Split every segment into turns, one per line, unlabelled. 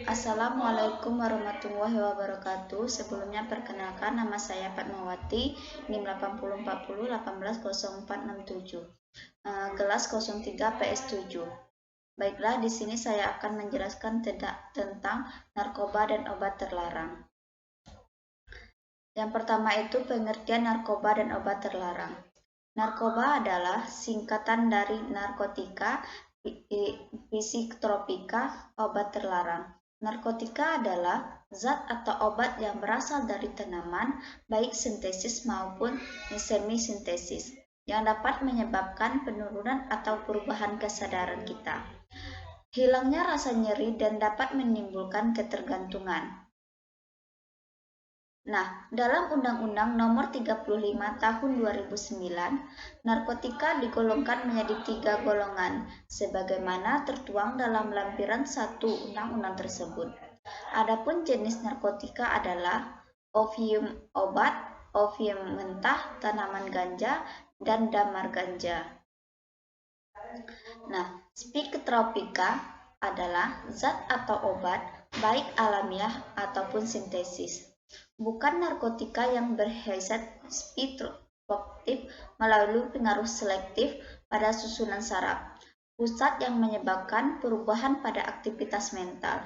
Assalamualaikum warahmatullahi wabarakatuh. Sebelumnya perkenalkan, nama saya Fatmawati, NIM 8040180467, kelas 03 PS7. Baiklah, di sini saya akan menjelaskan tentang narkoba dan obat terlarang. Yang pertama itu pengertian narkoba dan obat terlarang. Narkoba adalah singkatan dari narkotika, psikotropika, obat terlarang. Narkotika adalah zat atau obat yang berasal dari tanaman, baik sintesis maupun semi-sintesis, yang dapat menyebabkan penurunan atau perubahan kesadaran kita, hilangnya rasa nyeri, dan dapat menimbulkan ketergantungan. Nah, dalam Undang-Undang Nomor 35 Tahun 2009, narkotika digolongkan menjadi 3 golongan, sebagaimana tertuang dalam lampiran 1 Undang-Undang tersebut. Adapun jenis narkotika adalah opium obat, opium mentah, tanaman ganja, dan damar ganja. Nah, psikotropika adalah zat atau obat, baik alamiah ataupun sintesis. Bukan narkotika yang berhasrat psikotropotik melalui pengaruh selektif pada susunan saraf pusat yang menyebabkan perubahan pada aktivitas mental.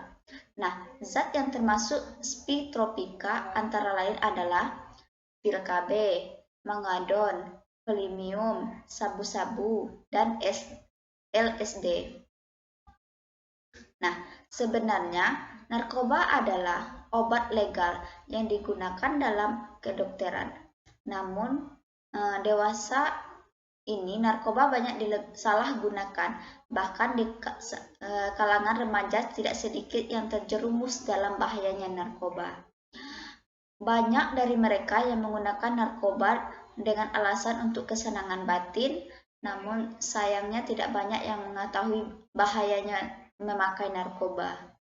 Nah, zat yang termasuk psikotropika antara lain adalah pil KB, mengadon, pelimium, sabu-sabu, dan LSD. Nah, sebenarnya narkoba adalah obat legal yang digunakan dalam kedokteran. Namun, dewasa ini narkoba banyak disalahgunakan, bahkan di kalangan remaja tidak sedikit yang terjerumus dalam bahayanya narkoba. Banyak dari mereka yang menggunakan narkoba dengan alasan untuk kesenangan batin, namun sayangnya tidak banyak yang mengetahui bahayanya memakai narkoba.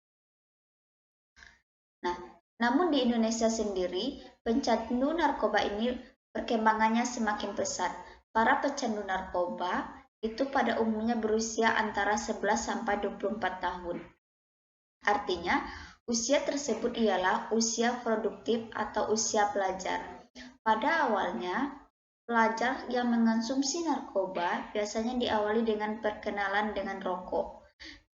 Nah, namun di Indonesia sendiri, pecandu narkoba ini perkembangannya semakin pesat. Para pecandu narkoba itu pada umumnya berusia antara 11 sampai 24 tahun. Artinya, usia tersebut ialah usia produktif atau usia pelajar. Pada awalnya, pelajar yang mengonsumsi narkoba biasanya diawali dengan perkenalan dengan rokok.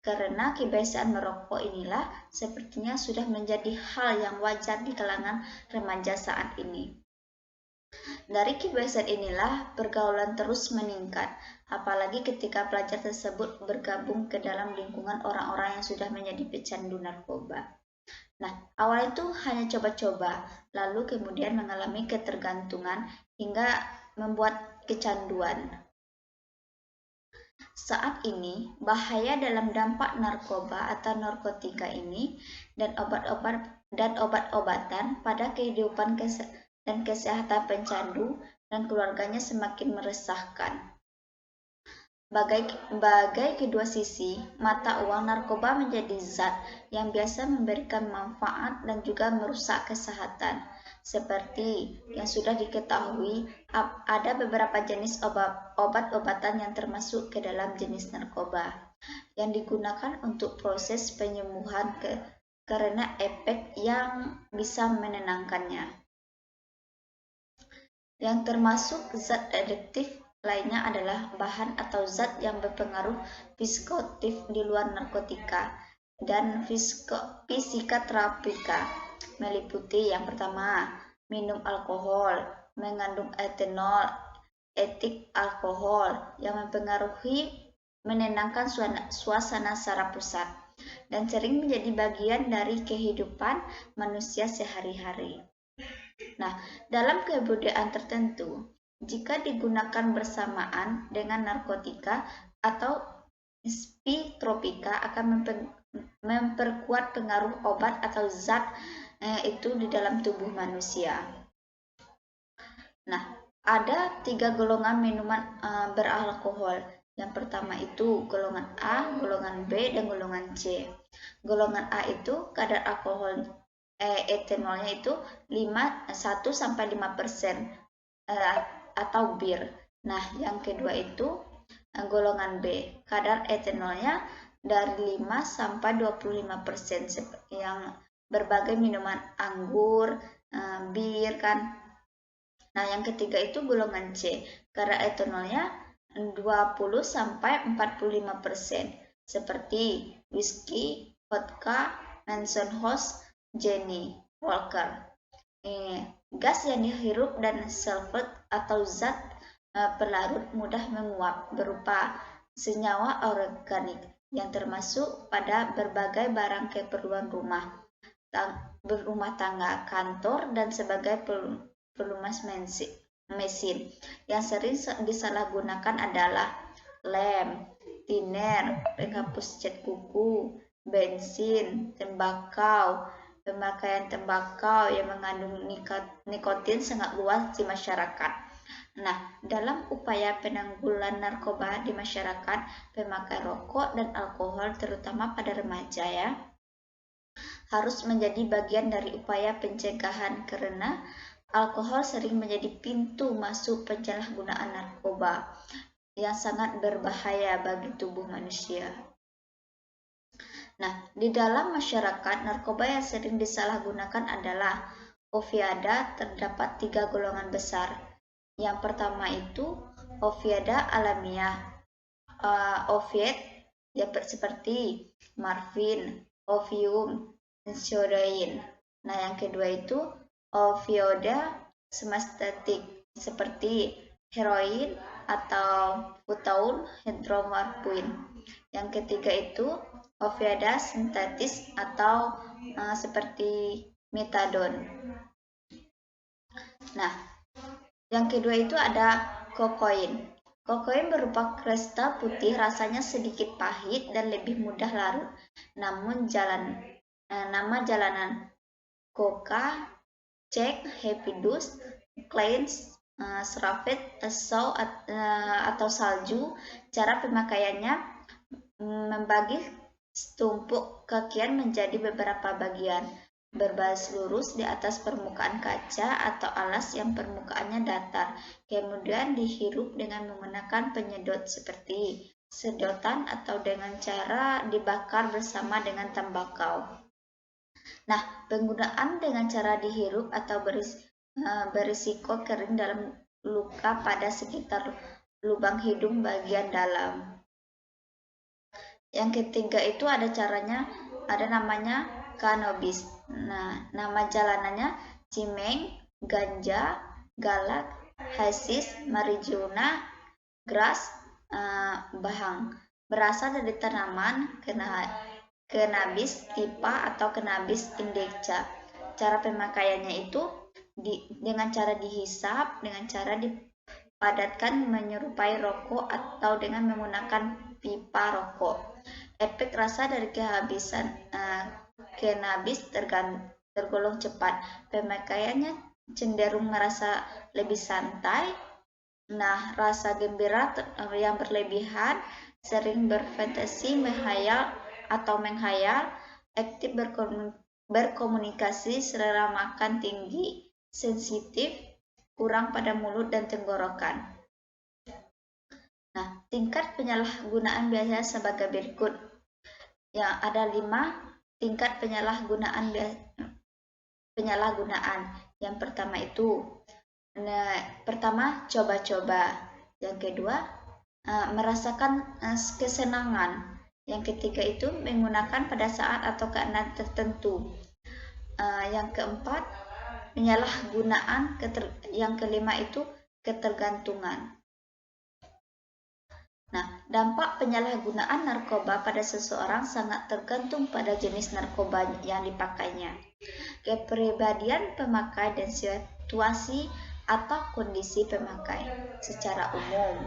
Karena kebiasaan merokok inilah sepertinya sudah menjadi hal yang wajar di kalangan remaja saat ini. Dari kebiasaan inilah pergaulan terus meningkat, apalagi ketika pelajar tersebut bergabung ke dalam lingkungan orang-orang yang sudah menjadi pecandu narkoba. Nah, awal itu hanya coba-coba, lalu kemudian mengalami ketergantungan hingga membuat kecanduan. Saat ini, bahaya dalam dampak narkoba atau narkotika ini dan obat-obatan pada kehidupan dan kesehatan pencandu dan keluarganya semakin meresahkan. Bagai kedua sisi mata uang, narkoba menjadi zat yang biasa memberikan manfaat dan juga merusak kesehatan. Seperti yang sudah diketahui, ada beberapa jenis obat-obatan yang termasuk ke dalam jenis narkoba yang digunakan untuk proses penyembuhan karena efek yang bisa menenangkannya. Yang termasuk zat adiktif lainnya adalah bahan atau zat yang berpengaruh psikoaktif di luar narkotika dan psikotropika, meliputi yang pertama, minum alkohol, mengandung etanol, etik alkohol yang mempengaruhi menenangkan suasana saraf pusat dan sering menjadi bagian dari kehidupan manusia sehari-hari. Nah, dalam kebudayaan tertentu, jika digunakan bersamaan dengan narkotika atau psikotropika akan memperkuat pengaruh obat atau zat itu di dalam tubuh manusia. Nah, ada 3 golongan minuman beralkohol. Yang pertama itu golongan A, golongan B, dan golongan C. Golongan A itu kadar alkohol etanolnya itu 1-5% atau bir. Nah, yang kedua itu golongan B, kadar etanolnya dari 5 sampai 25%, yang berbagai minuman anggur, bir kan. Nah, yang ketiga itu golongan C, kadar etanolnya 20 sampai 45%, seperti whisky, vodka, Manson House, Jenny Walker. Gas yang dihirup dan sulfat atau zat pelarut mudah menguap berupa senyawa organik yang termasuk pada berbagai barang keperluan rumah tangga, kantor, dan sebagai pelumas mesin. Yang sering disalahgunakan adalah lem, thinner, penghapus cat kuku, bensin, tembakau. Pemakaian tembakau yang mengandung nikotin sangat luas di masyarakat. Nah, dalam upaya penanggulangan narkoba di masyarakat, pemakai rokok dan alkohol terutama pada remaja ya, harus menjadi bagian dari upaya pencegahan karena alkohol sering menjadi pintu masuk penyalahgunaan narkoba yang sangat berbahaya bagi tubuh manusia. Nah, di dalam masyarakat, narkoba yang sering disalahgunakan adalah opiada. Terdapat 3 golongan besar. Yang pertama itu opiada alamiah, opiat ya, seperti morfin, opium, heroin. Nah, yang kedua itu opioida semestetik, seperti heroin atau butaun hidromorfin. Yang ketiga itu opioida sintetis atau seperti metadon. Nah, yang kedua itu ada kokain. Kokain berupa kristal putih, rasanya sedikit pahit dan lebih mudah larut. Namun nama jalanan coca, cek, happy dust, cleanse, srafet, atau salju. Cara pemakaiannya membagi setumpuk kakian menjadi beberapa bagian, berbaris lurus di atas permukaan kaca atau alas yang permukaannya datar, kemudian dihirup dengan menggunakan penyedot seperti sedotan atau dengan cara dibakar bersama dengan tembakau. Nah, penggunaan dengan cara dihirup atau berisiko kering dalam luka pada sekitar lubang hidung bagian dalam. Yang ketiga itu ada namanya cannabis. Nah, nama jalanannya cimeng, ganja, galak, hasis, marijuana, grass, bahang. Berasal dari tanaman cannabis tipa atau cannabis indica. Cara pemakaiannya itu dengan cara dihisap, dengan cara dipadatkan menyerupai rokok atau dengan menggunakan pipa rokok. Efek rasa dari kehabisan cannabis tergolong cepat. Pemakaiannya cenderung merasa lebih santai. Nah, rasa gembira yang berlebihan, sering berfantasi, menghayal, aktif berkomunikasi, selera makan tinggi, sensitif, kurang pada mulut dan tenggorokan. Nah, tingkat penyalahgunaan biasanya sebagai berikut. Yang ada 5 tingkat penyalahgunaan. Yang pertama itu, pertama coba-coba. Yang kedua, merasakan kesenangan. Yang ketiga itu menggunakan pada saat atau keadaan tertentu. Yang keempat, penyalahgunaan. Yang kelima itu ketergantungan. Nah, dampak penyalahgunaan narkoba pada seseorang sangat tergantung pada jenis narkoba yang dipakainya, kepribadian pemakai, dan situasi atau kondisi pemakai. Secara umum,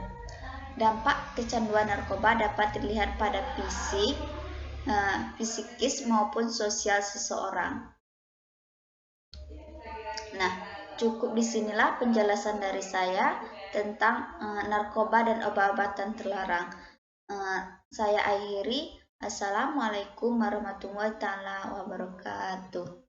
dampak kecanduan narkoba dapat dilihat pada psikis maupun sosial seseorang. Nah, cukup disinilah penjelasan dari saya tentang narkoba dan obat-obatan terlarang. Saya akhiri. Assalamualaikum warahmatullahi wabarakatuh.